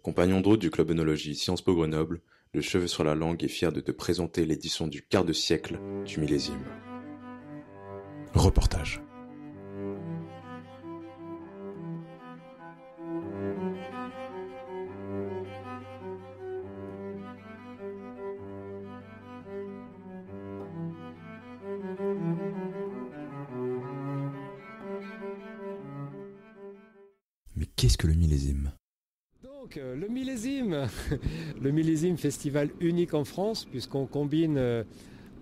Compagnon de route du club œnologie Sciences Po Grenoble, le cheveu sur la langue est fier de te présenter l'édition du quart de siècle du millésime. Reportage. Mais qu'est-ce que le millésime ? Donc le millésime, le millésime festival unique en France puisqu'on combine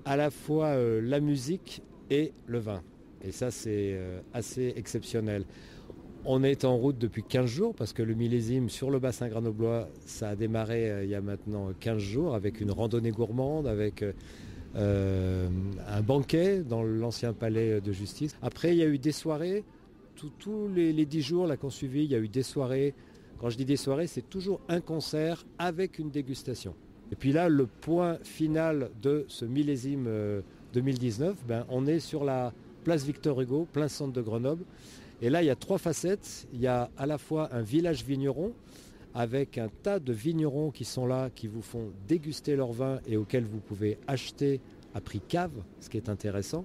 à la fois la musique et le vin. Et ça c'est assez exceptionnel. On est en route depuis 15 jours parce que le millésime sur le bassin grenoblois, ça a démarré il y a maintenant 15 jours avec une randonnée gourmande, avec un banquet dans l'ancien palais de justice. Après il y a eu des soirées, tous les 10 jours là qu'on suivi, il y a eu des soirées. Quand je dis des soirées, c'est toujours un concert avec une dégustation. Et puis là, le point final de ce millésime 2019, on est sur la place Victor Hugo, plein centre de Grenoble. Et là, il y a 3 facettes. Il y a à la fois un village vigneron avec un tas de vignerons qui sont là, qui vous font déguster leur vin et auxquels vous pouvez acheter à prix cave, ce qui est intéressant.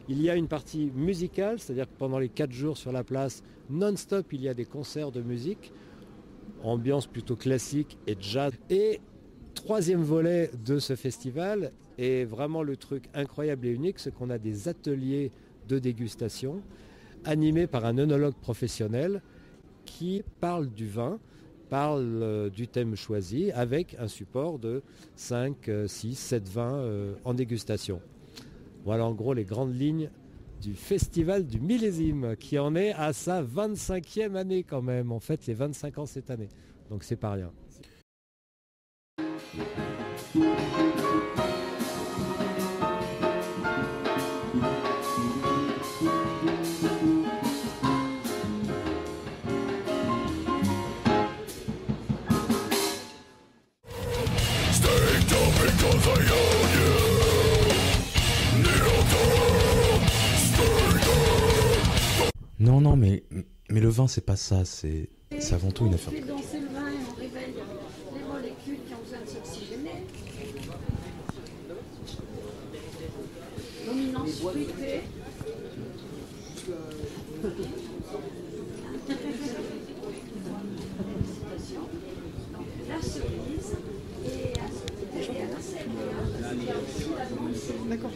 Il y a une partie musicale, c'est-à-dire que pendant les 4 jours sur la place, non-stop, il y a des concerts de musique. Ambiance plutôt classique et jazz. Et 3e volet de ce festival, est vraiment le truc incroyable et unique, c'est qu'on a des ateliers de dégustation animés par un œnologue professionnel qui parle du vin, parle du thème choisi avec un support de 5, 6, 7 vins en dégustation. Voilà en gros les grandes lignes du festival du millésime qui en est à sa 25e année quand même. En fait, les 25 ans cette année. Donc c'est pas rien. Non, mais le vin, c'est pas ça, c'est avant tout une affaire. On fait danser le vin et on réveille les molécules qui ont besoin de s'oxygéner. Dominance fruitée. La cerise et la seigle. D'accord.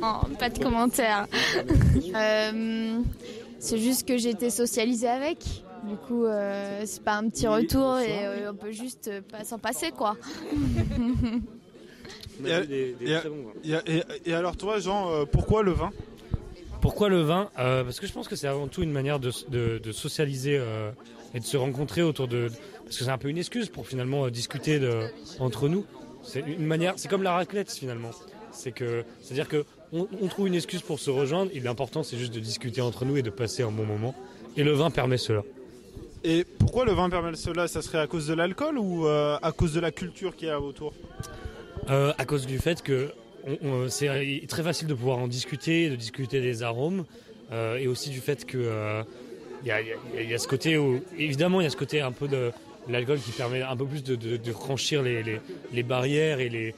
Oh, pas de commentaire. C'est juste que j'ai été socialisée avec. Du coup, c'est pas un petit retour et on peut juste pas s'en passer, quoi. Et alors toi, Jean, pourquoi le vin ? Pourquoi le vin ? Parce que je pense que c'est avant tout une manière de socialiser et de se rencontrer autour de... Parce que c'est un peu une excuse pour finalement discuter entre nous. C'est une manière, c'est comme la raclette finalement. C'est-à-dire que on trouve une excuse pour se rejoindre et l'important c'est juste de discuter entre nous et de passer un bon moment. Et le vin permet cela. Et pourquoi le vin permet cela ? Ça serait à cause de l'alcool ou à cause de la culture qu'il y a autour ? À cause du fait que c'est très facile de pouvoir en discuter, de discuter des arômes, et aussi du fait que il y a ce côté où, évidemment, il y a ce côté un peu de l'alcool qui permet un peu plus de franchir les barrières et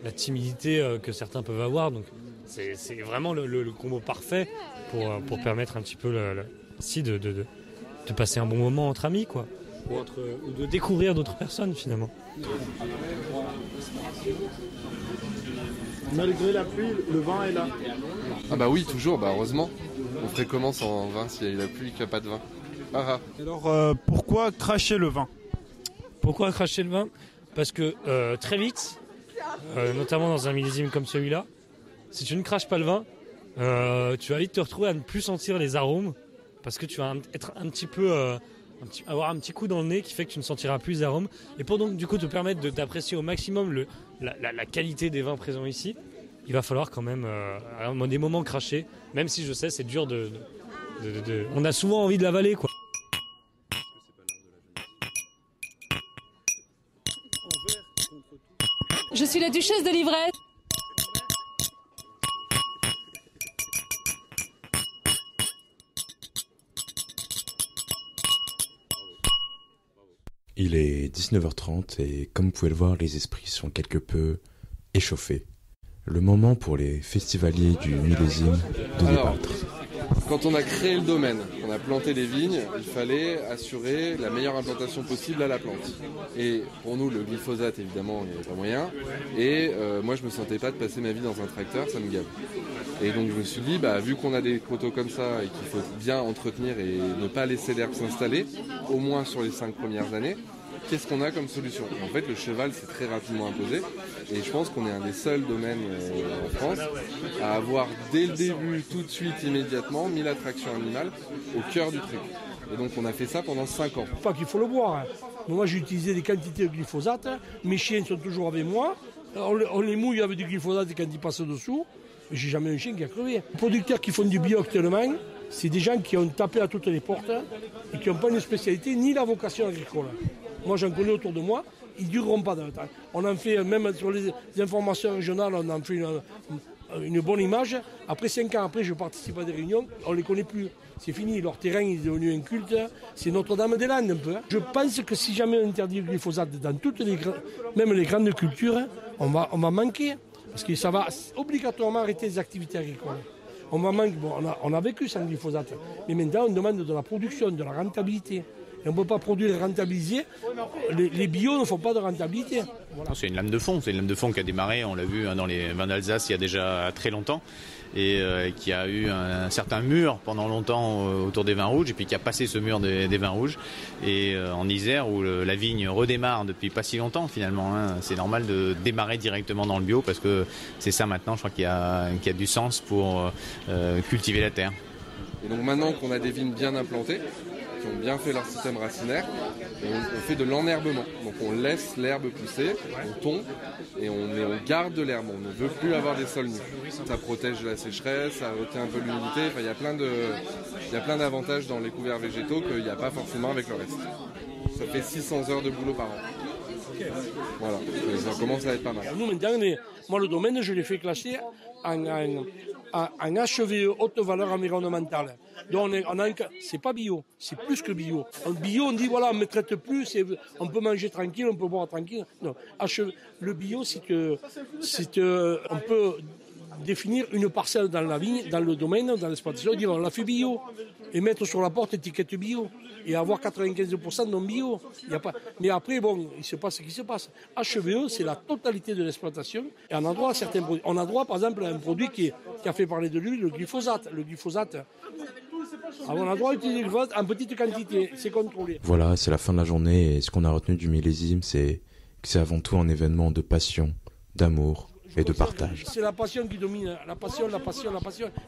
la timidité que certains peuvent avoir. Donc c'est vraiment le combo parfait pour permettre un petit peu de passer un bon moment entre amis, quoi, ou de découvrir d'autres personnes finalement. Malgré la pluie, le vin est là. Ah bah oui, toujours, heureusement. On ferait comment sans vin s'il y a eu la pluie qu'il n'y a pas de vin ? Alors pourquoi cracher le vin ? Pourquoi cracher le vin ? Parce que très vite, notamment dans un millésime comme celui-là, si tu ne craches pas le vin, tu vas vite te retrouver à ne plus sentir les arômes, parce que tu vas être un petit peu... avoir un petit coup dans le nez qui fait que tu ne sentiras plus les arômes. Et pour donc du coup te permettre d'apprécier au maximum la qualité des vins présents ici, il va falloir quand même des moments crachés, même si je sais c'est dur on a souvent envie de l'avaler, quoi. Je suis la duchesse de l'ivresse. Il est 19h30 et comme vous pouvez le voir, les esprits sont quelque peu échauffés. Le moment pour les festivaliers du millésime de débattre. Quand on a créé le domaine, on a planté les vignes, il fallait assurer la meilleure implantation possible à la plante. Et pour nous, le glyphosate, évidemment, il n'y avait pas moyen. Et moi, je me sentais pas de passer ma vie dans un tracteur, ça me gave. Et donc je me suis dit, vu qu'on a des coteaux comme ça et qu'il faut bien entretenir et ne pas laisser l'herbe s'installer, au moins sur les 5 premières années, qu'est-ce qu'on a comme solution? En fait, le cheval s'est très rapidement imposé et je pense qu'on est un des seuls domaines en France à avoir dès le début, tout de suite, immédiatement, mis la traction animale au cœur du truc. Et donc on a fait ça pendant 5 ans. Pas qu'il faut le boire. Hein. Moi j'ai utilisé des quantités de glyphosate, mes chiens sont toujours avec moi, on les mouille avec du glyphosate quand ils passent dessous, j'ai jamais un chien qui a crevé. Les producteurs qui font du bio actuellement, c'est des gens qui ont tapé à toutes les portes et qui n'ont pas une spécialité ni la vocation agricole. Moi, j'en connais autour de moi, ils ne dureront pas dans le temps. On en fait, même sur les informations régionales, on en fait une bonne image. Après 5 ans après, je participe à des réunions, on ne les connaît plus. C'est fini, leur terrain est devenu un culte. C'est Notre-Dame-des-Landes un peu. Je pense que si jamais on interdit le glyphosate dans toutes même les grandes cultures, on va manquer. Parce que ça va obligatoirement arrêter les activités agricoles. On va manquer, on a vécu sans glyphosate. Mais maintenant, on demande de la production, de la rentabilité. Et on ne peut pas produire et rentabiliser. Les bio ne font pas de rentabilité. Voilà. C'est une lame de fond. C'est une lame de fond qui a démarré, on l'a vu dans les vins d'Alsace il y a déjà très longtemps. Et qui a eu un certain mur pendant longtemps autour des vins rouges. Et puis qui a passé ce mur des vins rouges. Et en Isère, où la vigne redémarre depuis pas si longtemps finalement. Hein, c'est normal de démarrer directement dans le bio parce que c'est ça maintenant, je crois qu'il y a du sens pour cultiver la terre. Et donc maintenant qu'on a des vignes bien implantées, qui ont bien fait leur système racinaire, on fait de l'enherbement. Donc on laisse l'herbe pousser, on tond et on garde de l'herbe. On ne veut plus avoir des sols nus. Ça protège la sécheresse, ça retient un peu l'humidité. Enfin, il y a plein d'avantages dans les couverts végétaux qu'il n'y a pas forcément avec le reste. Ça fait 600 heures de boulot par an. Voilà, ça commence à être pas mal. Nous maintenant, moi le domaine, je l'ai fait classer en HVE, haute valeur environnementale. Donc c'est pas bio, c'est plus que bio. En bio, on dit voilà, on ne me traite plus, on peut manger tranquille, on peut boire tranquille. Non, le bio, on peut définir une parcelle dans la vigne, dans le domaine, dans l'exploitation, dire on l'a fait bio et mettre sur la porte étiquette bio et avoir 95% non bio. Mais après, il se passe ce qui se passe. HVE, c'est la totalité de l'exploitation et on a droit à certains produits. On a droit, par exemple, à un produit qui a fait parler de lui, le glyphosate. Le glyphosate, on a droit à utiliser le glyphosate en petite quantité, c'est contrôlé. Voilà, c'est la fin de la journée et ce qu'on a retenu du millésime, c'est que c'est avant tout un événement de passion, d'amour et de partage. C'est la passion qui domine, la passion. Il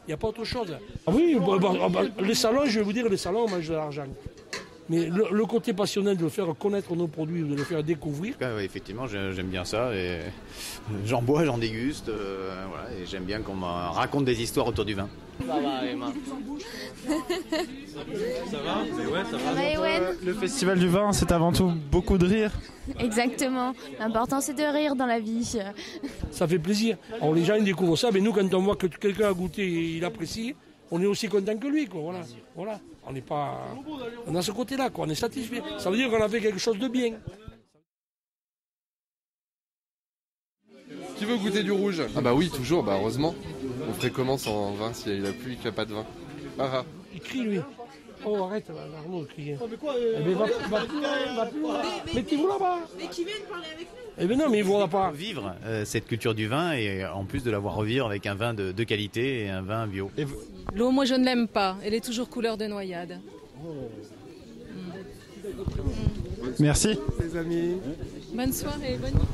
n'y a pas autre chose. Ah oui, les salons, je vais vous dire, les salons, on mange de l'argent. Mais le côté passionnel de faire connaître nos produits, de les faire découvrir. Oui, effectivement, j'aime bien ça. Et j'en bois, j'en déguste. Voilà, et j'aime bien qu'on me raconte des histoires autour du vin. Ça va, Emma. Ça va? Mais ouais, ça va. Ewen. Le festival du vin, c'est avant tout beaucoup de rire. Exactement. L'important, c'est de rire dans la vie. Ça fait plaisir. Alors, les gens ils découvrent ça, mais nous, quand on voit que quelqu'un a goûté et il apprécie, on est aussi content que lui, quoi. Voilà. On a ce côté-là, quoi. On est satisfait. Ça veut dire qu'on a fait quelque chose de bien. Qui veut goûter du rouge? Ah bah oui, toujours, heureusement. On ferait comment sans vin s'il n'y a plus qu'il n'y a pas de vin? Il crie, lui. Oh, arrête, Arnaud, crier. Oh, mais quoi va plus loin. Mettez-vous là-bas. Mais qui viennent parler avec nous? Eh bien non, mais il ne voudra pas. Vivre cette culture du vin et en plus de la voir revivre avec un vin de qualité et un vin bio. L'eau, moi, je ne l'aime pas. Elle est toujours couleur de noyade. Merci. Les amis. Bonne soirée, bonne nuit.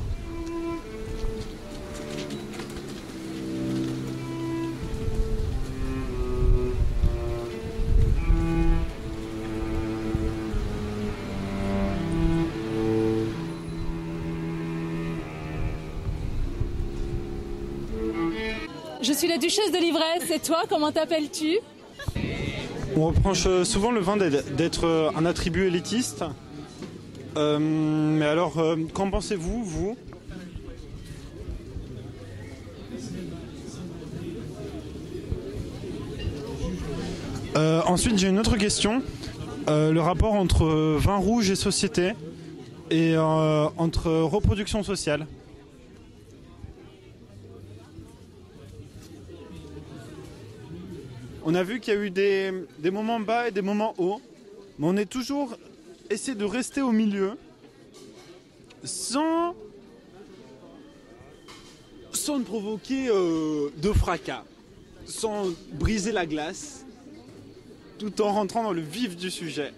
Je suis la duchesse de l'ivresse, et toi, comment t'appelles-tu? On reproche souvent le vin d'être un attribut élitiste. Mais alors, qu'en pensez-vous, vous? Ensuite, j'ai une autre question. Le rapport entre vin rouge et société. et entre reproduction sociale. On a vu qu'il y a eu des moments bas et des moments hauts, mais on est toujours essayé de rester au milieu sans ne provoquer de fracas, sans briser la glace, tout en rentrant dans le vif du sujet.